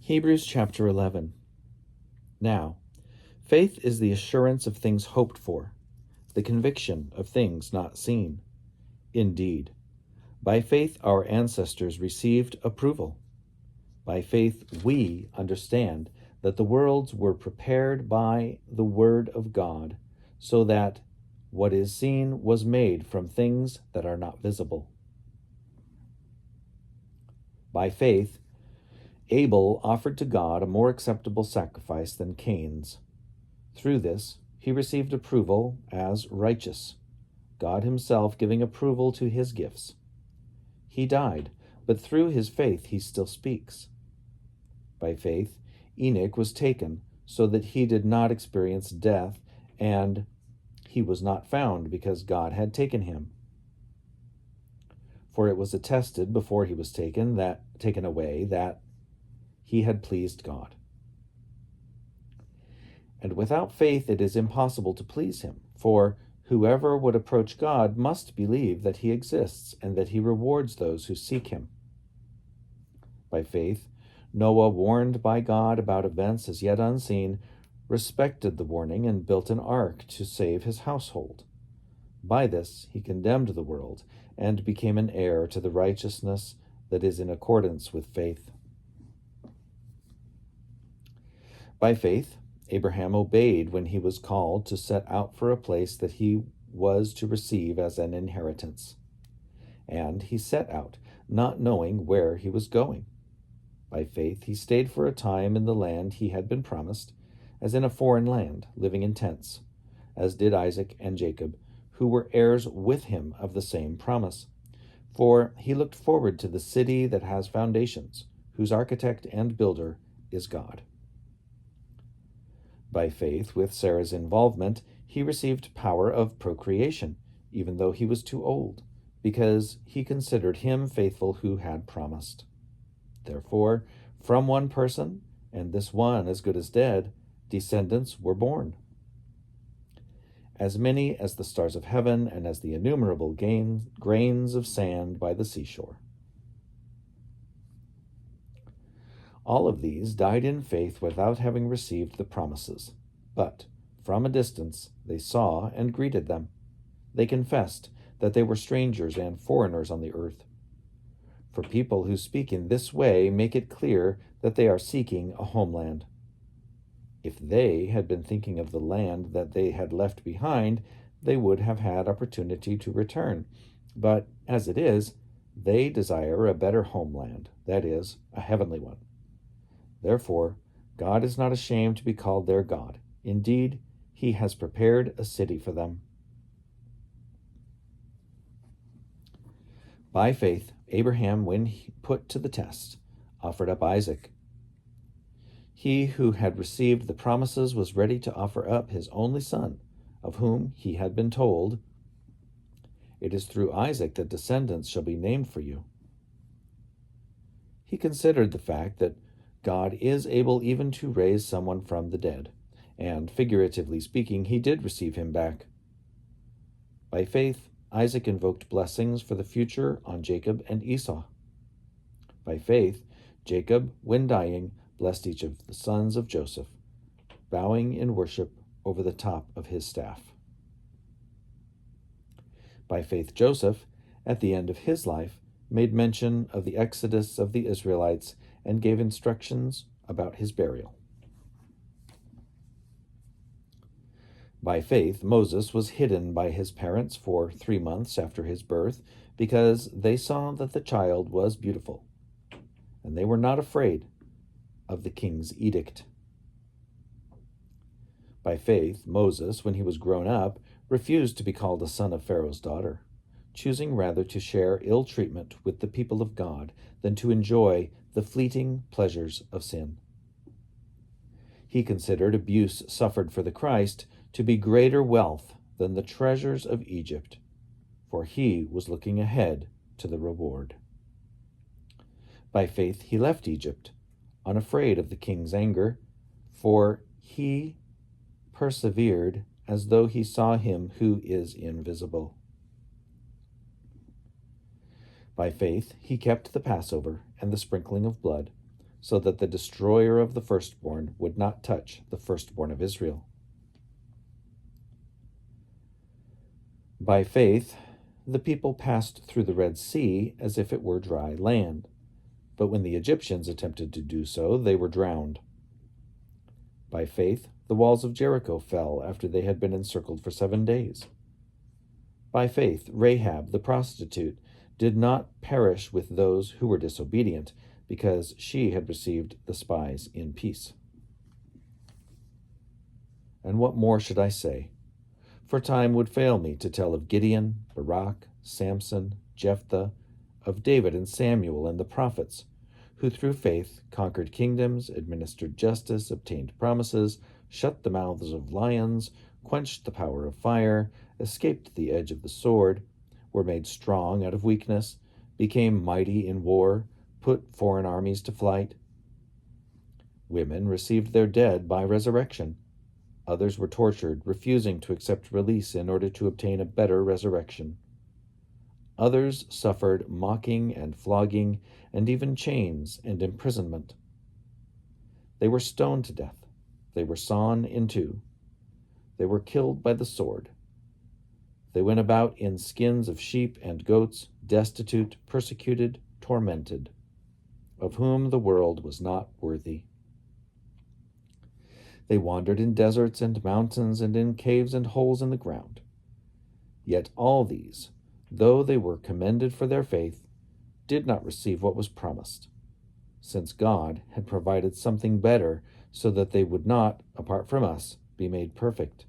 Hebrews chapter 11. Now, faith is the assurance of things hoped for, the conviction of things not seen. Indeed, by faith our ancestors received approval. By faith we understand that the worlds were prepared by the word of God, so that what is seen was made from things that are not visible. By faith, Abel offered to God a more acceptable sacrifice than Cain's. Through this, he received approval as righteous, God himself giving approval to his gifts. He died, but through his faith he still speaks. By faith, Enoch was taken so that he did not experience death, and he was not found because God had taken him. For it was attested before he was taken away that he had pleased God. And without faith it is impossible to please him, for whoever would approach God must believe that he exists and that he rewards those who seek him. By faith, Noah, warned by God about events as yet unseen, respected the warning and built an ark to save his household. By this he condemned the world and became an heir to the righteousness that is in accordance with faith. By faith, Abraham obeyed when he was called to set out for a place that he was to receive as an inheritance. And he set out, not knowing where he was going. By faith, he stayed for a time in the land he had been promised, as in a foreign land, living in tents, as did Isaac and Jacob, who were heirs with him of the same promise. For he looked forward to the city that has foundations, whose architect and builder is God. By faith, with Sarah's involvement, he received power of procreation, even though he was too old, because he considered him faithful who had promised. Therefore, from one person, and this one as good as dead, descendants were born. As many as the stars of heaven and as the innumerable grains of sand by the seashore. All of these died in faith without having received the promises, but from a distance they saw and greeted them. They confessed that they were strangers and foreigners on the earth. For people who speak in this way make it clear that they are seeking a homeland. If they had been thinking of the land that they had left behind, they would have had opportunity to return. But as it is, they desire a better homeland, that is, a heavenly one. Therefore, God is not ashamed to be called their God. Indeed, he has prepared a city for them. By faith, Abraham, when put to the test, offered up Isaac. He who had received the promises was ready to offer up his only son, of whom he had been told, "It is through Isaac that descendants shall be named for you." He considered the fact that God is able even to raise someone from the dead, and, figuratively speaking, he did receive him back. By faith, Isaac invoked blessings for the future on Jacob and Esau. By faith, Jacob, when dying, blessed each of the sons of Joseph, bowing in worship over the top of his staff. By faith, Joseph, at the end of his life, made mention of the exodus of the Israelites and gave instructions about his burial. By faith, Moses was hidden by his parents for 3 months after his birth, because they saw that the child was beautiful, and they were not afraid of the king's edict. By faith, Moses, when he was grown up, refused to be called a son of Pharaoh's daughter, choosing rather to share ill treatment with the people of God than to enjoy the fleeting pleasures of sin. He considered abuse suffered for the Christ to be greater wealth than the treasures of Egypt, for he was looking ahead to the reward. By faith he left Egypt, unafraid of the king's anger, for he persevered as though he saw him who is invisible. By faith he kept the Passover and the sprinkling of blood, so that the destroyer of the firstborn would not touch the firstborn of Israel. By faith, the people passed through the Red Sea as if it were dry land, but when the Egyptians attempted to do so, they were drowned. By faith, the walls of Jericho fell after they had been encircled for 7 days. By faith, Rahab the prostitute did not perish with those who were disobedient, because she had received the spies in peace. And what more should I say? For time would fail me to tell of Gideon, Barak, Samson, Jephthah, of David and Samuel and the prophets, who through faith conquered kingdoms, administered justice, obtained promises, shut the mouths of lions, quenched the power of fire, escaped the edge of the sword, were made strong out of weakness, became mighty in war, put foreign armies to flight. Women received their dead by resurrection. Others were tortured, refusing to accept release in order to obtain a better resurrection. Others suffered mocking and flogging, and even chains and imprisonment. They were stoned to death. They were sawn in two. They were killed by the sword. They went about in skins of sheep and goats, destitute, persecuted, tormented, of whom the world was not worthy. They wandered in deserts and mountains and in caves and holes in the ground. Yet all these, though they were commended for their faith, did not receive what was promised, since God had provided something better, so that they would not, apart from us, be made perfect.